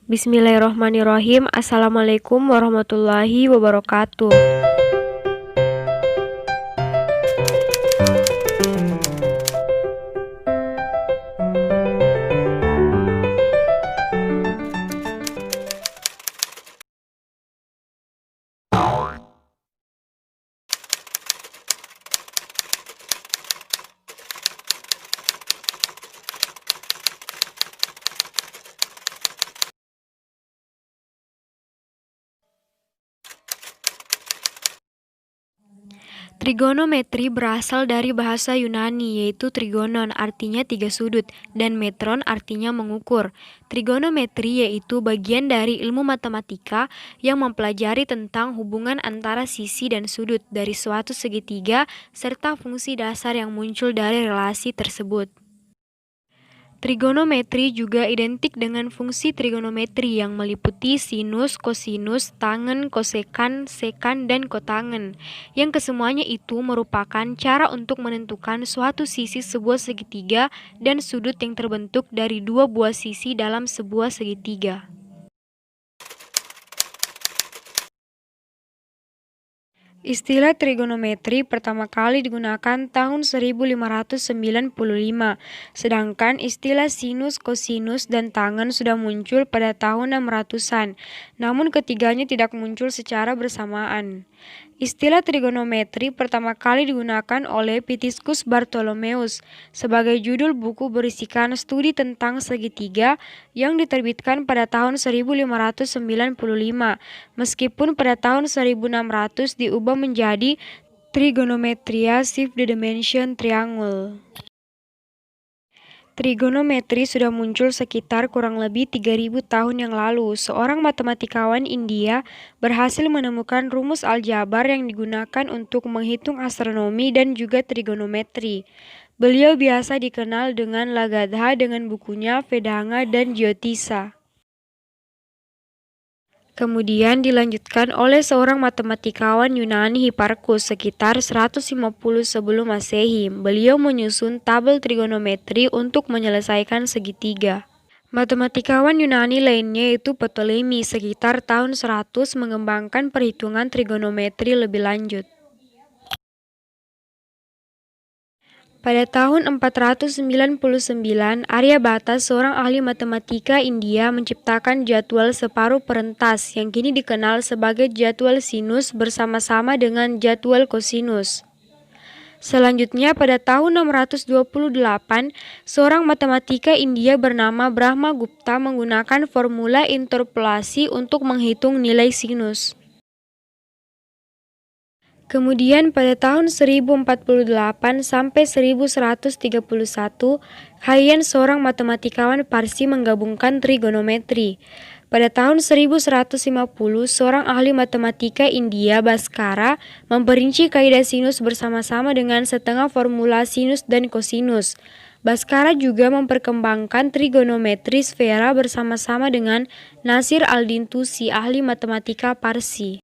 Bismillahirrahmanirrahim. Assalamualaikum warahmatullahi wabarakatuh. Trigonometri berasal dari bahasa Yunani, yaitu trigonon artinya tiga sudut, dan metron artinya mengukur. Trigonometri yaitu bagian dari ilmu matematika yang mempelajari tentang hubungan antara sisi dan sudut dari suatu segitiga serta fungsi dasar yang muncul dari relasi tersebut. Trigonometri juga identik dengan fungsi trigonometri yang meliputi sinus, kosinus, tangen, kosekan, sekan, dan kotangen, yang kesemuanya itu merupakan cara untuk menentukan suatu sisi sebuah segitiga dan sudut yang terbentuk dari dua buah sisi dalam sebuah segitiga. Istilah trigonometri pertama kali digunakan tahun 1595, sedangkan istilah sinus, kosinus, dan tangen sudah muncul pada tahun 600-an, namun ketiganya tidak muncul secara bersamaan. Istilah trigonometri pertama kali digunakan oleh Pitiscus Bartholomeus sebagai judul buku berisikan studi tentang segitiga yang diterbitkan pada tahun 1595, meskipun pada tahun 1600 diubah menjadi Trigonometria Fifth Dimension Triangle. Trigonometri sudah muncul sekitar kurang lebih 3000 tahun yang lalu. Seorang matematikawan India berhasil menemukan rumus aljabar yang digunakan untuk menghitung astronomi dan juga trigonometri. Beliau biasa dikenal dengan Lagadha dengan bukunya Vedanga dan Jyotisa. Kemudian dilanjutkan oleh seorang matematikawan Yunani Hipparchus sekitar 150 sebelum Masehi. Beliau menyusun tabel trigonometri untuk menyelesaikan segitiga. Matematikawan Yunani lainnya yaitu Ptolemy sekitar tahun 100 mengembangkan perhitungan trigonometri lebih lanjut. Pada tahun 499, Aryabhata, seorang ahli matematika India, menciptakan jadwal separuh perentas yang kini dikenal sebagai jadwal sinus bersama-sama dengan jadwal kosinus. Selanjutnya pada tahun 628, seorang matematika India bernama Brahmagupta menggunakan formula interpolasi untuk menghitung nilai sinus. Kemudian pada tahun 1048 sampai 1131, Hayyan, seorang matematikawan Parsi, menggabungkan trigonometri. Pada tahun 1150, seorang ahli matematika India, Bhaskara, memperinci kaidah sinus bersama-sama dengan setengah formula sinus dan kosinus. Bhaskara juga memperkembangkan trigonometri sfera bersama-sama dengan Nasir al-Din Tusi, ahli matematika Parsi.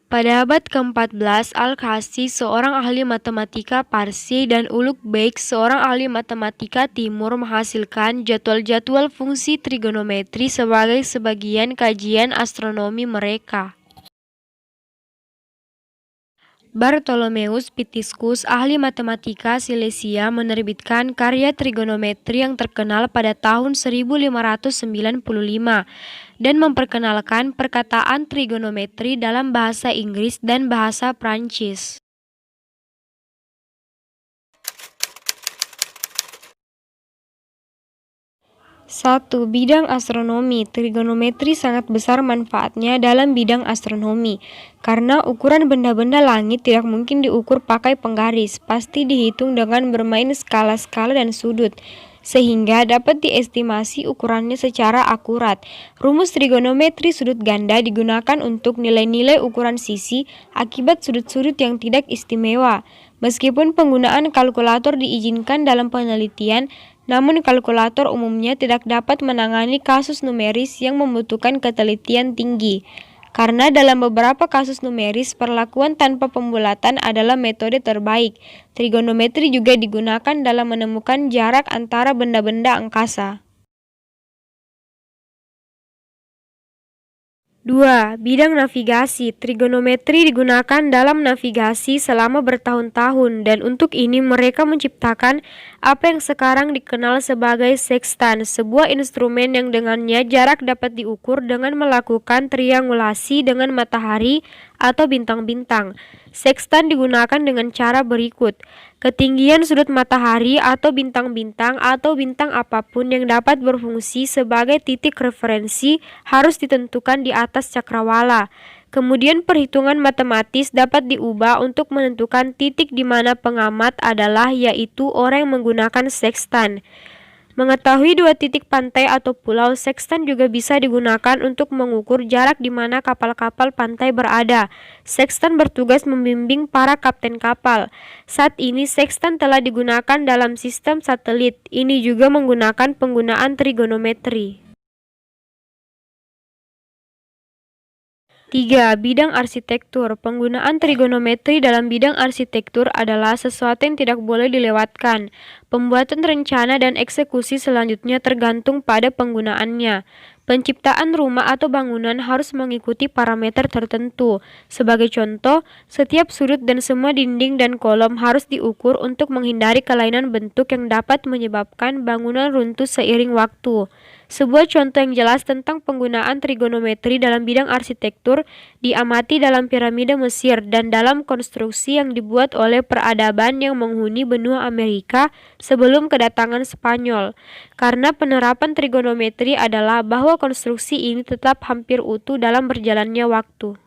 Pada abad ke-14, Al-Khazi, seorang ahli matematika Parsi, dan Ulugh Beg, seorang ahli matematika Timur, menghasilkan jadwal-jadwal fungsi trigonometri sebagai sebagian kajian astronomi mereka. Bartholomeus Pitiscus, ahli matematika Silesia, menerbitkan karya trigonometri yang terkenal pada tahun 1595 dan memperkenalkan perkataan trigonometri dalam bahasa Inggris dan bahasa Prancis. 1. Bidang astronomi. Trigonometri sangat besar manfaatnya dalam bidang astronomi, karena ukuran benda-benda langit tidak mungkin diukur pakai penggaris, pasti dihitung dengan bermain skala-skala dan sudut, sehingga dapat diestimasi ukurannya secara akurat. Rumus trigonometri sudut ganda digunakan untuk nilai-nilai ukuran sisi akibat sudut-sudut yang tidak istimewa. Meskipun penggunaan kalkulator diizinkan dalam penelitian, namun kalkulator umumnya tidak dapat menangani kasus numeris yang membutuhkan ketelitian tinggi. Karena dalam beberapa kasus numeris, perlakuan tanpa pembulatan adalah metode terbaik. Trigonometri juga digunakan dalam menemukan jarak antara benda-benda angkasa. 2. Bidang navigasi. Trigonometri digunakan dalam navigasi selama bertahun-tahun dan untuk ini mereka menciptakan apa yang sekarang dikenal sebagai sextan, sebuah instrumen yang dengannya jarak dapat diukur dengan melakukan triangulasi dengan matahari atau bintang-bintang. Sextan digunakan dengan cara berikut. Ketinggian sudut matahari atau bintang-bintang atau bintang apapun yang dapat berfungsi sebagai titik referensi harus ditentukan di atas cakrawala. Kemudian perhitungan matematis dapat diubah untuk menentukan titik di mana pengamat adalah, yaitu orang yang menggunakan sextan. Mengetahui dua titik pantai atau pulau, sextan juga bisa digunakan untuk mengukur jarak di mana kapal-kapal pantai berada. Sextan bertugas membimbing para kapten kapal. Saat ini sextan telah digunakan dalam sistem satelit. Ini juga menggunakan penggunaan trigonometri. 3. Bidang arsitektur. Penggunaan trigonometri dalam bidang arsitektur adalah sesuatu yang tidak boleh dilewatkan. Pembuatan rencana dan eksekusi selanjutnya tergantung pada penggunaannya. Penciptaan rumah atau bangunan harus mengikuti parameter tertentu. Sebagai contoh, setiap sudut dan semua dinding dan kolom harus diukur untuk menghindari kelainan bentuk yang dapat menyebabkan bangunan runtuh seiring waktu. Sebuah contoh yang jelas tentang penggunaan trigonometri dalam bidang arsitektur diamati dalam piramida Mesir dan dalam konstruksi yang dibuat oleh peradaban yang menghuni benua Amerika sebelum kedatangan Spanyol. Karena penerapan trigonometri adalah bahwa konstruksi ini tetap hampir utuh dalam berjalannya waktu.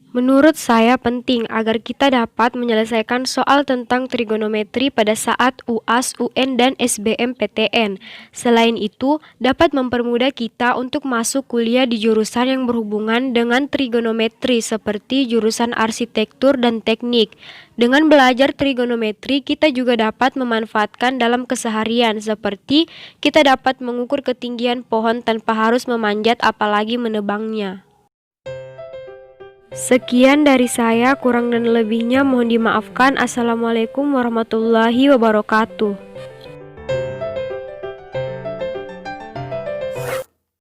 Menurut saya penting agar kita dapat menyelesaikan soal tentang trigonometri pada saat UAS, UN, dan SBMPTN. Selain itu, dapat mempermudah kita untuk masuk kuliah di jurusan yang berhubungan dengan trigonometri seperti jurusan arsitektur dan teknik. Dengan belajar trigonometri, kita juga dapat memanfaatkan dalam keseharian seperti kita dapat mengukur ketinggian pohon tanpa harus memanjat apalagi menebangnya. Sekian dari saya, kurang dan lebihnya mohon dimaafkan. Assalamualaikum warahmatullahi wabarakatuh.